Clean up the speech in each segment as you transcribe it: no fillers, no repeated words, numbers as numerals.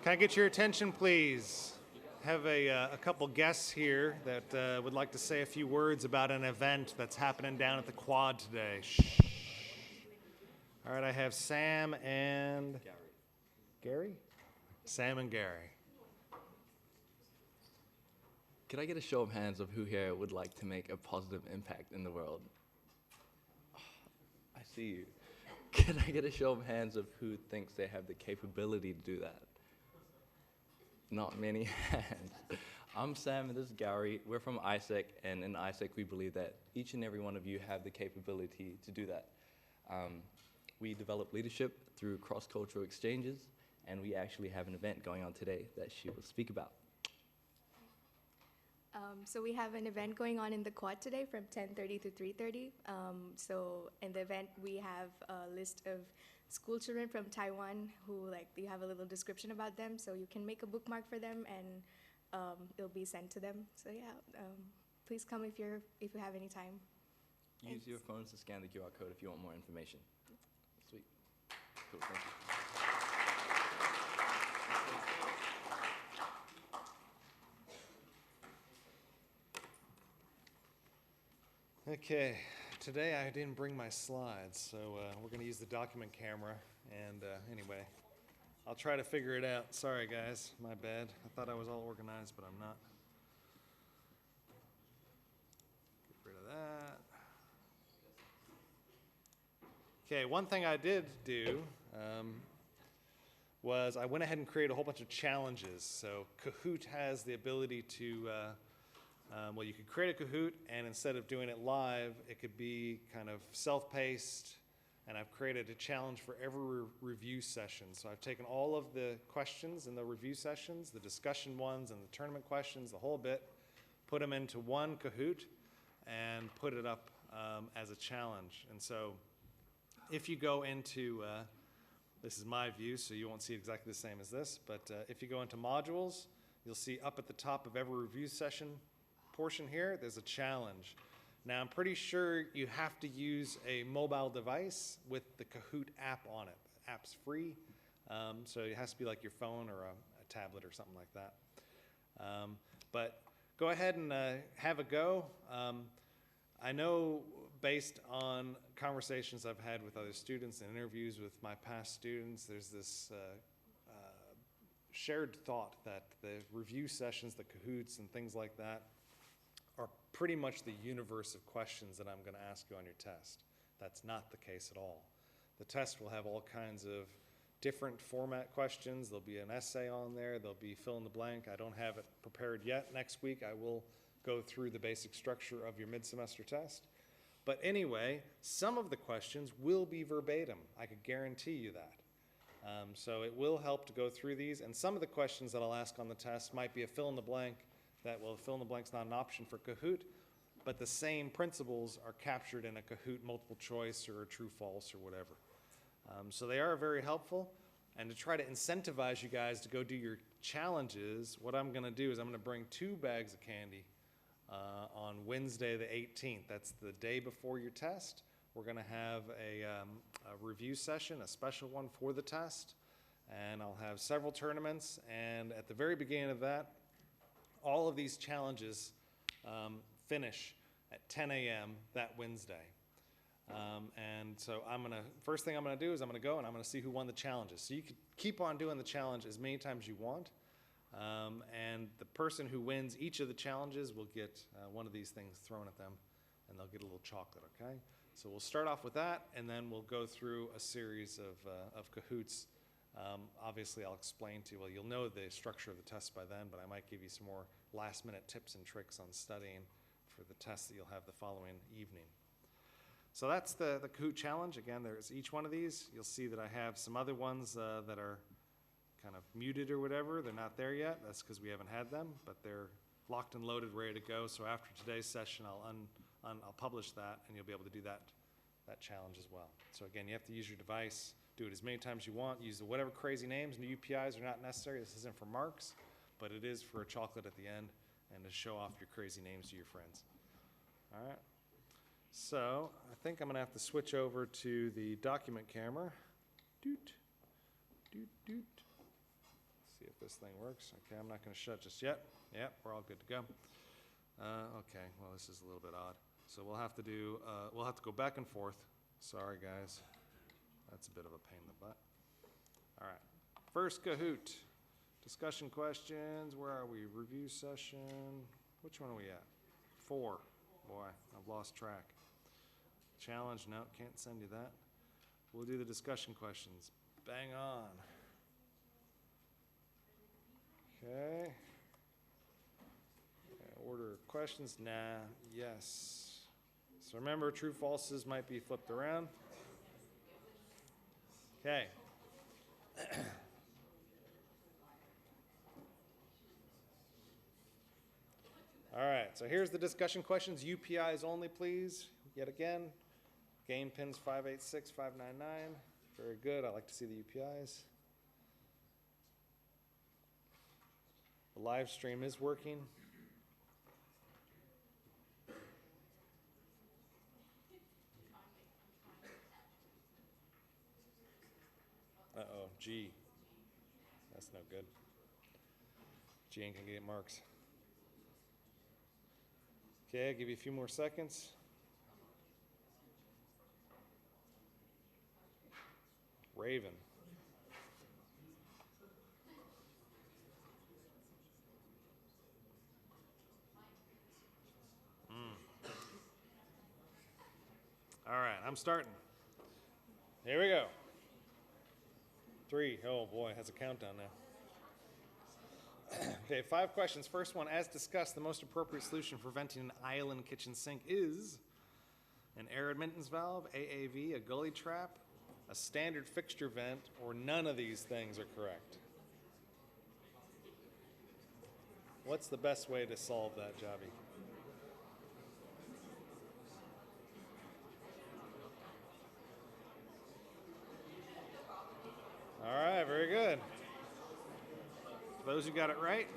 Can I get your attention, please? Have a couple guests here that would like to say a few words about an event that's happening down at the Quad today. Shh. All right, I have Sam and Gary? Sam and Gary. Could I get a show of hands of who here would like to make a positive impact in the world? I see you. Could I get a show of hands of who thinks they have the capability to do that? Not many hands. I'm Sam and this is Gary. We're from ISEC, and in ISEC we believe that each and every one of you have the capability to do that. We develop leadership through cross-cultural exchanges, and we actually have an event going on today that she will speak about. So we have an event going on in the Quad today from 10:30 to 3:30. So in the event, we have a list of school children from Taiwan who, you have a little description about them, so you can make a bookmark for them, and it'll be sent to them. So yeah, please come if you have any time. Use your phones to scan the QR code if you want more information. Sweet. Cool, thank you. Okay, today I didn't bring my slides, so we're going to use the document camera. And anyway, I'll try to figure it out. Sorry, guys, my bad. I thought I was all organized, but I'm not. Get rid of that. Okay, one thing I did do was I went ahead and created a whole bunch of challenges. So Kahoot has the ability to well, you could create a Kahoot, and instead of doing it live, it could be kind of self-paced, and I've created a challenge for every review session. So I've taken all of the questions in the review sessions, the discussion ones and the tournament questions, the whole bit, put them into one Kahoot, and put it up as a challenge. And so if you go into, this is my view, so you won't see it exactly the same as this, but if you go into modules, you'll see up at the top of every review session portion here, there's a challenge. Now, I'm pretty sure you have to use a mobile device with the Kahoot app on it. The app's free, so it has to be like your phone or a tablet or something like that. But go ahead and have a go. I know based on conversations I've had with other students and interviews with my past students, there's this shared thought that the review sessions, the Kahoots and things like that, are pretty much the universe of questions that I'm going to ask you on your test. That's not the case at all. The test will have all kinds of different format questions. There'll be an essay on there. There'll be fill in the blank. I don't have it prepared yet. Next week I will go through the basic structure of your mid-semester test. But anyway, some of the questions will be verbatim. I could guarantee you that. So it will help to go through these. And some of the questions that I'll ask on the test might be a fill in the blank. That, well, fill in the blank's not an option for Kahoot, but the same principles are captured in a Kahoot multiple choice or a true false or whatever. So they are very helpful. And to try to incentivize you guys to go do your challenges, what I'm going to do is I'm going to bring 2 bags of candy on Wednesday the 18th. That's the day before your test. We're going to have a review session, a special one for the test. And I'll have several tournaments. And at the very beginning of that, all of these challenges finish at 10 a.m. that Wednesday. And so first thing I'm gonna do is I'm gonna go and I'm gonna see who won the challenges. So you can keep on doing the challenge as many times as you want. And the person who wins each of the challenges will get one of these things thrown at them, and they'll get a little chocolate, okay? So we'll start off with that, and then we'll go through a series of Kahoots. Obviously, I'll explain to you, well, you'll know the structure of the test by then, but I might give you some more last-minute tips and tricks on studying for the test that you'll have the following evening. So that's the Kahoot challenge. Again, there's each one of these. You'll see that I have some other ones that are kind of muted or whatever. They're not there yet. That's because we haven't had them, but they're locked and loaded, ready to go. So after today's session, I'll publish that, and you'll be able to do that challenge as well. So again, you have to use your device. Do it as many times as you want. Use whatever crazy names. New UPIs are not necessary. This isn't for marks, but it is for a chocolate at the end and to show off your crazy names to your friends. All right. So I think I'm going to have to switch over to the document camera. Doot, doot, doot. See if this thing works. Okay, I'm not going to shut just yet. Yep, we're all good to go. Okay, well, this is a little bit odd. So we'll have to go back and forth. Sorry, guys. That's a bit of a pain in the butt. All right, first Kahoot. Discussion questions. Where are we? Review session. Which one are we at? 4. Boy, I've lost track. Challenge, no, can't send you that. We'll do the discussion questions. Bang on. Okay. Order of questions, nah, yes. So remember, true falses might be flipped around. Okay. All right, so here's the discussion questions. UPIs only, please. Yet again, game pins 586, 599. Very good. I like to see the UPIs. The live stream is working. Uh-oh, G. That's no good. G ain't gonna get marks. Okay, I'll give you a few more seconds. Raven. All right, I'm starting. Here we go. 3. Oh boy, it has a countdown now. Okay, 5 questions. First one, as discussed, the most appropriate solution for venting an island kitchen sink is an air admittance valve, AAV, a gully trap, a standard fixture vent, or none of these things are correct. What's the best way to solve that, Javi? All right, very good. For those who got it right.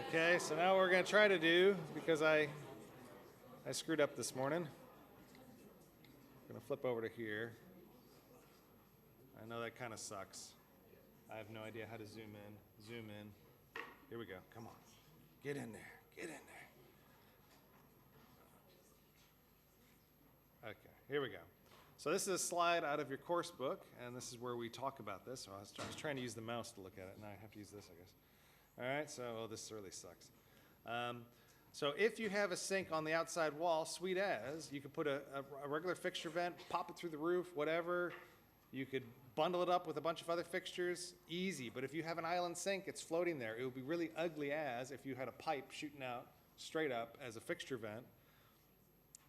Okay, so now what we're going to try to do, because I screwed up this morning. I'm going to flip over to here. I know that kind of sucks. I have no idea how to zoom in. Zoom in. Here we go. Come on. Get in there. Get in there. Okay, here we go. So this is a slide out of your course book, and this is where we talk about this. So I was trying to use the mouse to look at it. Now I have to use this, I guess. All right, so this really sucks. So if you have a sink on the outside wall, sweet as, you could put a regular fixture vent, pop it through the roof, whatever. You could bundle it up with a bunch of other fixtures, easy. But if you have an island sink, it's floating there. It would be really ugly as if you had a pipe shooting out straight up as a fixture vent.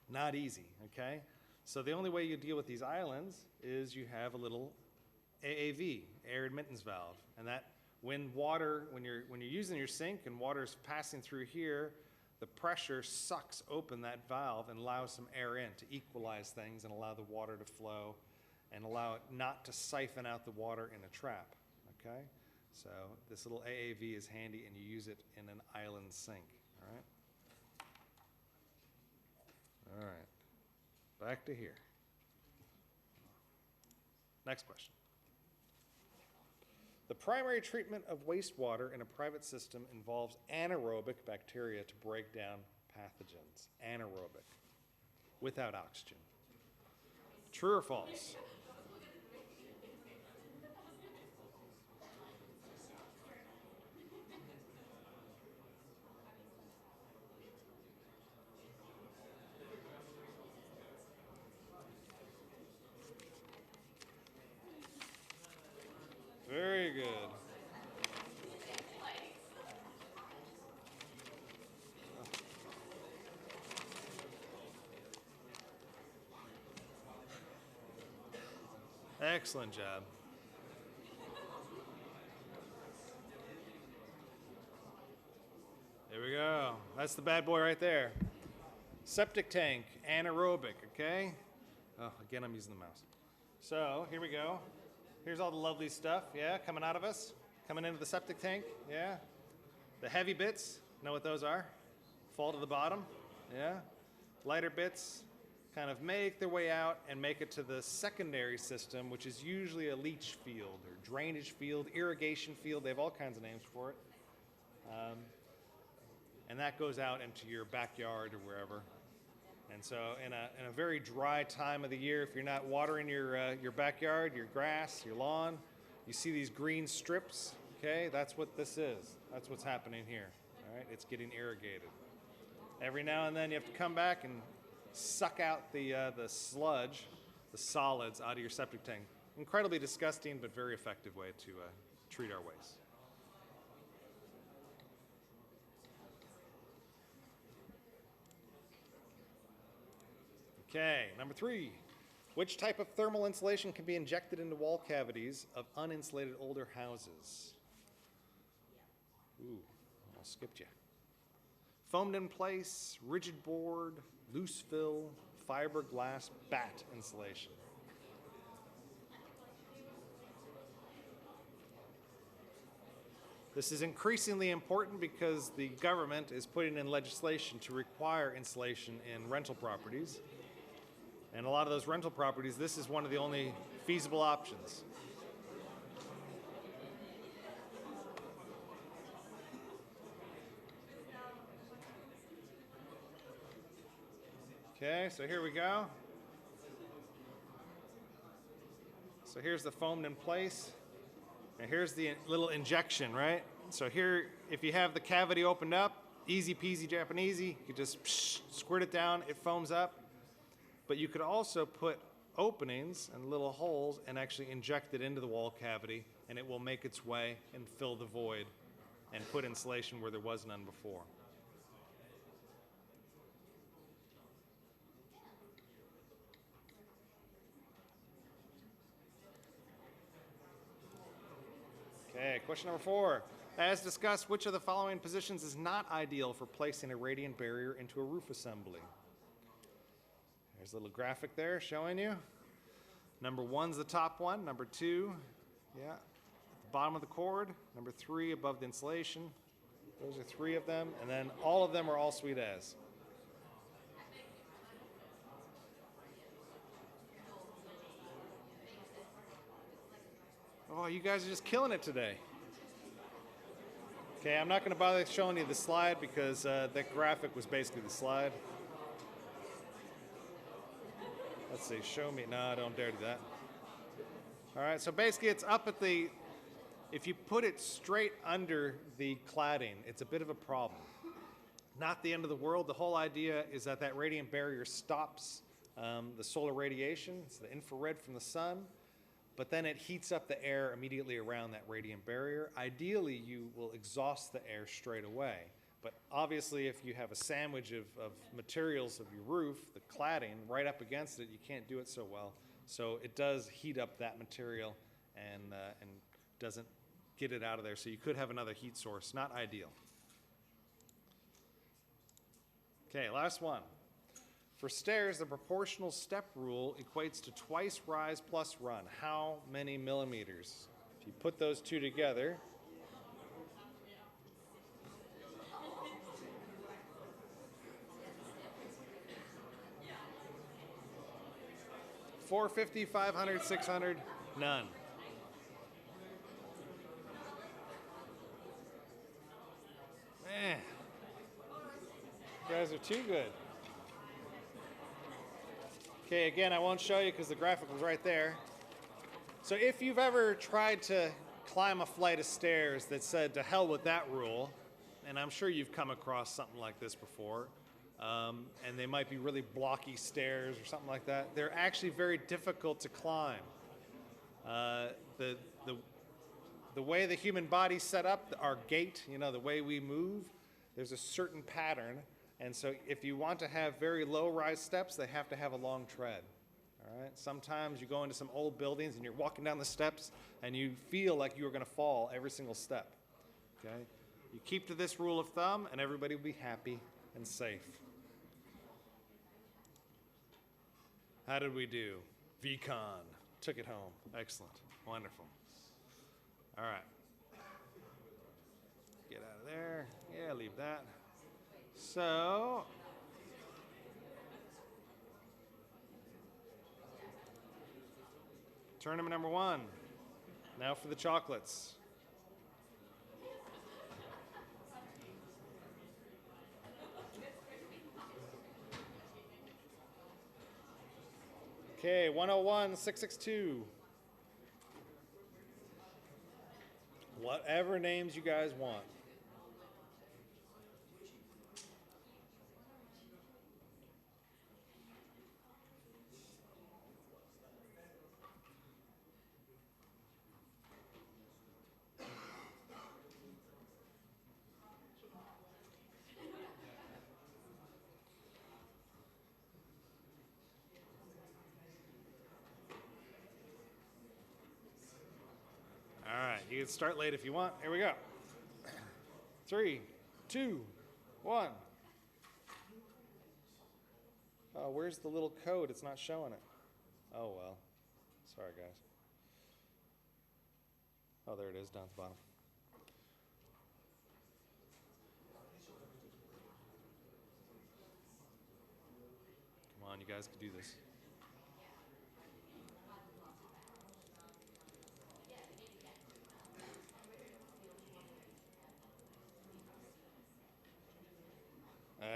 Not easy, okay? So the only way you deal with these islands is you have a little AAV, air admittance valve, and that when you're using your sink and water's passing through here, the pressure sucks open that valve and allows some air in to equalize things and allow the water to flow and allow it not to siphon out the water in a trap, okay? So this little AAV is handy and you use it in an island sink, all right? All right. Back to here. Next question. The primary treatment of wastewater in a private system involves anaerobic bacteria to break down pathogens. Anaerobic. Without oxygen. True or false? Very good. Excellent job. There we go. That's the bad boy right there. Septic tank, anaerobic, okay? Oh, again, I'm using the mouse. So, here we go. Here's all the lovely stuff, yeah, coming out of us, coming into the septic tank, yeah. The heavy bits, know what those are? Fall to the bottom, yeah. Lighter bits kind of make their way out and make it to the secondary system, which is usually a leach field or drainage field, irrigation field. They have all kinds of names for it. And that goes out into your backyard or wherever. And so in a very dry time of the year, if you're not watering your backyard, your grass, your lawn, you see these green strips, okay? That's what this is. That's what's happening here, all right? It's getting irrigated. Every now and then you have to come back and suck out the sludge, the solids out of your septic tank. Incredibly disgusting, but very effective way to treat our waste. Okay, number 3. Which type of thermal insulation can be injected into wall cavities of uninsulated older houses? Ooh, I skipped you. Foamed in place, rigid board, loose fill, fiberglass batt insulation. This is increasingly important because the government is putting in legislation to require insulation in rental properties. And a lot of those rental properties, this is one of the only feasible options. Okay, so here we go. So here's the foamed in place. And here's the little injection, right? So here, if you have the cavity opened up, easy peasy Japanesey, you just squirt it down, it foams up. But you could also put openings and little holes and actually inject it into the wall cavity, and it will make its way and fill the void and put insulation where there was none before. Okay, question number 4. As discussed, which of the following positions is not ideal for placing a radiant barrier into a roof assembly? There's a little graphic there showing you. Number 1's the top one. Number 2, yeah, at the bottom of the cord. Number 3, above the insulation. Those are 3 of them. And then all of them are all sweet as. Oh, you guys are just killing it today. Okay, I'm not going to bother showing you the slide because that graphic was basically the slide. Let's see, show me. No, I don't dare do that. All right, so basically it's up at the, if you put it straight under the cladding, it's a bit of a problem. Not the end of the world. The whole idea is that that radiant barrier stops the solar radiation. It's the infrared from the sun. But then it heats up the air immediately around that radiant barrier. Ideally, you will exhaust the air straight away. But obviously, if you have a sandwich of materials of your roof, the cladding, right up against it, you can't do it so well. So it does heat up that material and doesn't get it out of there. So you could have another heat source. Not ideal. Okay, last one. For stairs, the proportional step rule equates to twice rise plus run. How many millimeters? If you put those two together, $450, $500, $600, none. Man, you guys are too good. Okay, again, I won't show you because the graphic was right there. So if you've ever tried to climb a flight of stairs that said, to hell with that rule, and I'm sure you've come across something like this before, and they might be really blocky stairs or something like that, they're actually very difficult to climb. The way the human body's set up, our gait, you know, the way we move, there's a certain pattern. And so if you want to have very low-rise steps, they have to have a long tread. All right? Sometimes you go into some old buildings and you're walking down the steps and you feel like you are going to fall every single step. Okay? You keep to this rule of thumb and everybody will be happy and safe. How did we do? VCon. Took it home. Excellent. Wonderful. All right. Get out of there. Yeah, leave that. So, Tournament number 1. Now for the chocolates. Okay, 101, 662. Whatever names you guys want. All right, you can start late if you want. Here we go. 3, 2, 1. Oh, where's the little code? It's not showing it. Oh, well. Sorry, guys. Oh, there it is down at the bottom. Come on, you guys can do this.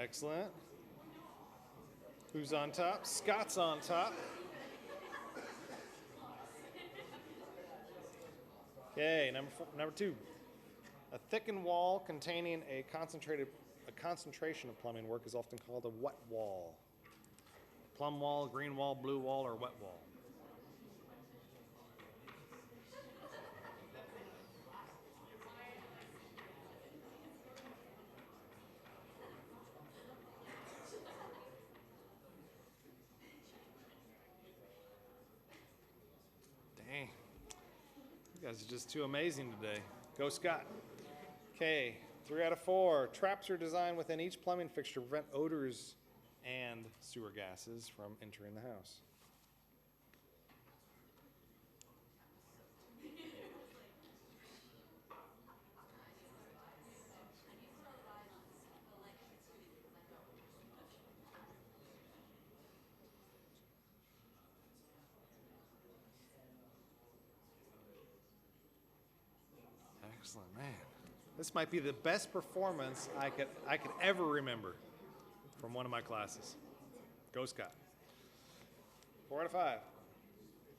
Excellent. Who's on top? Scott's on top. Okay, number 2. A thickened wall containing a concentration of plumbing work is often called a wet wall. Plum wall, green wall, blue wall, or wet wall. Dang. You guys are just too amazing today. Go Scott. Okay, 3 out of 4. Traps are designed within each plumbing fixture to prevent odors and sewer gases from entering the house. Excellent, man. This might be the best performance I could ever remember from one of my classes. Go Scott. 4 out of 5.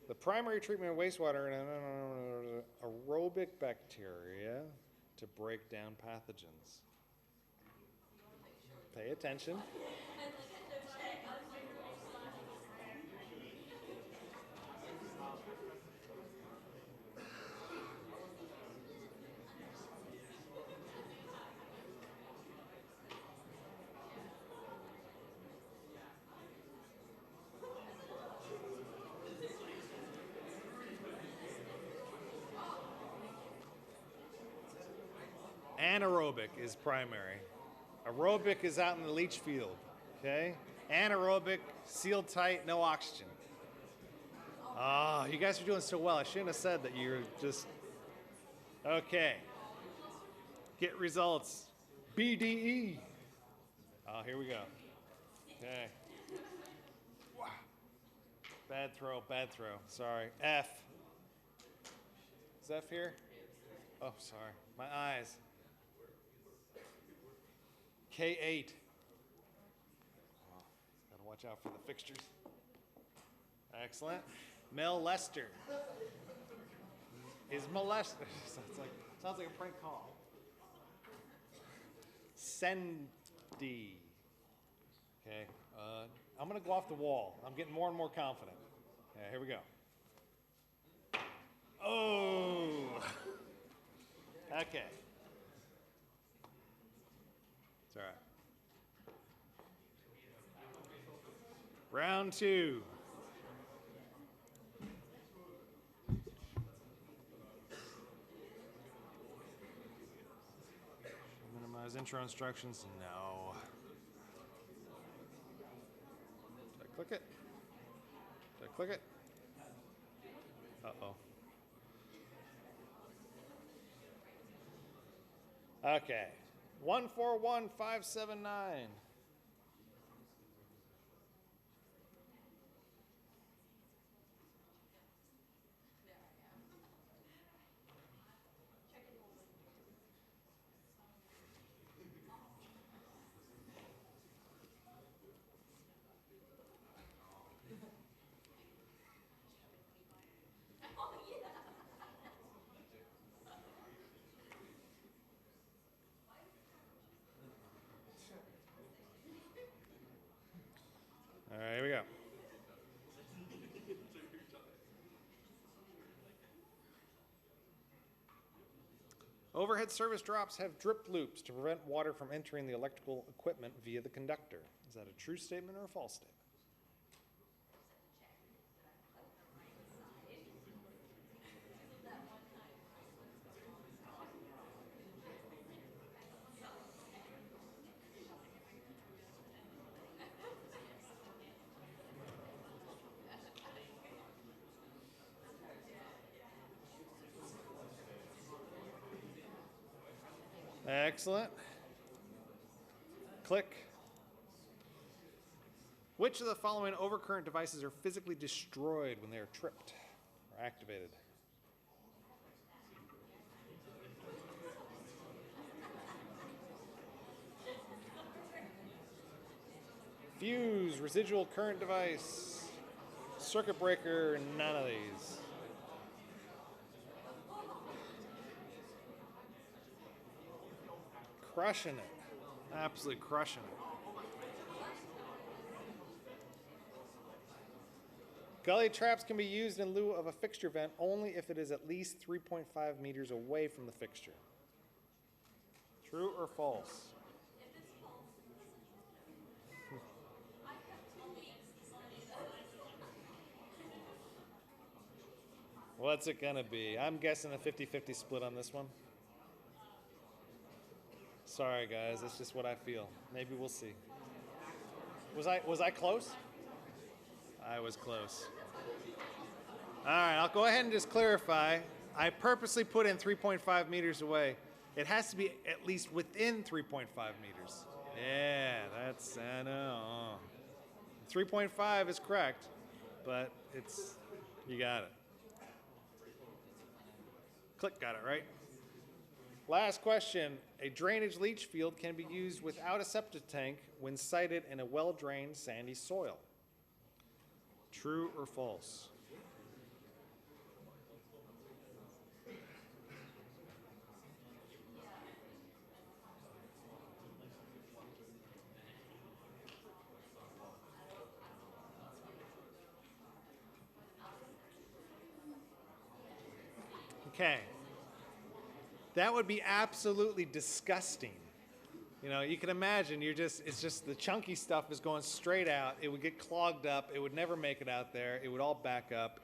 The primary treatment of wastewater aerobic bacteria to break down pathogens. Pay attention. Anaerobic is primary. Aerobic is out in the leach field, okay? Anaerobic, sealed tight, no oxygen. Oh, you guys are doing so well. I shouldn't have said that you're just, okay. Get results. BDE. Oh, here we go. Okay. Wow. Bad throw, sorry. F. Is F here? Oh, sorry. My eyes. K8. Oh, gotta watch out for the fixtures. Excellent. Mel Lester. Is molester. Sounds like a prank call. Sendi. Okay. I'm gonna go off the wall. I'm getting more and more confident. Yeah, here we go. Oh. Okay. It's all right. Round 2. Minimize intro instructions. No. Did I click it? Did I click it? Uh-oh. Okay. 141579. Overhead service drops have drip loops to prevent water from entering the electrical equipment via the conductor. Is that a true statement or a false statement? Excellent. Click. Which of the following overcurrent devices are physically destroyed when they are tripped or activated? Fuse, residual current device, circuit breaker, none of these. Crushing it. Absolutely crushing it. Gully traps can be used in lieu of a fixture vent only if it is at least 3.5 meters away from the fixture. True or false? What's it gonna be? I'm guessing a 50-50 split on this one. Sorry guys, that's just what I feel. Maybe we'll see. Was I close? I was close. All right, I'll go ahead and just clarify. I purposely put in 3.5 meters away. It has to be at least within 3.5 meters. Yeah, that's, I know. 3.5 is correct, but it's, you got it. Click, got it, right? Last question. A drainage leach field can be used without a septic tank when sited in a well-drained sandy soil. True or false? Okay. That would be absolutely disgusting. You know, you can imagine it's just the chunky stuff is going straight out. It would get clogged up. It would never make it out there. It would all back up.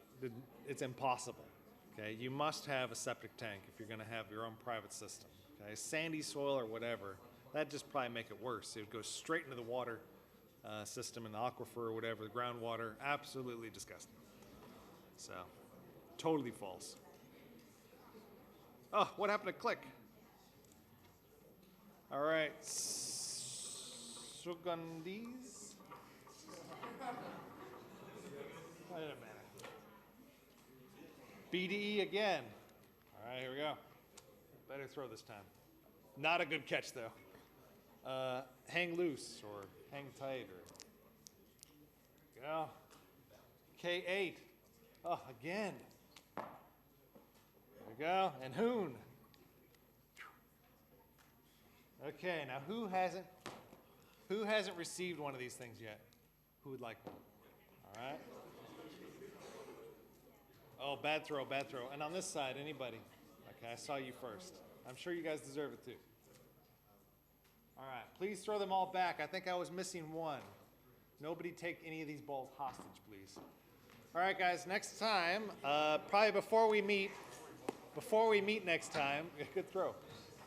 It's impossible. Okay, you must have a septic tank if you're going to have your own private system. Okay, sandy soil or whatever, that'd just probably make it worse. It would go straight into the water system in the aquifer or whatever, the groundwater. Absolutely disgusting. So, totally false. Oh, what happened to click? All right, Sugandis. Wait a minute. BDE again. All right, here we go. Better throw this time. Not a good catch though. Hang loose or hang tight or. Go. K8. Oh, again. There we go. And Hoon. Okay, now who hasn't received one of these things yet? Who would like one? All right. Oh, bad throw, bad throw. And on this side, anybody? Okay, I saw you first. I'm sure you guys deserve it too. All right, please throw them all back. I think I was missing one. Nobody take any of these balls hostage, please. All right, guys, next time, probably before we meet next time, good throw.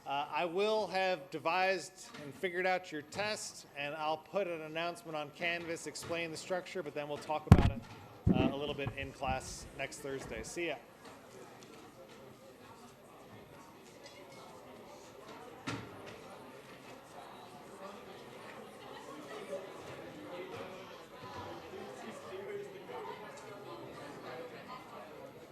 I will have devised and figured out your test, and I'll put an announcement on Canvas explaining the structure, but then we'll talk about it a little bit in class next Thursday. See ya.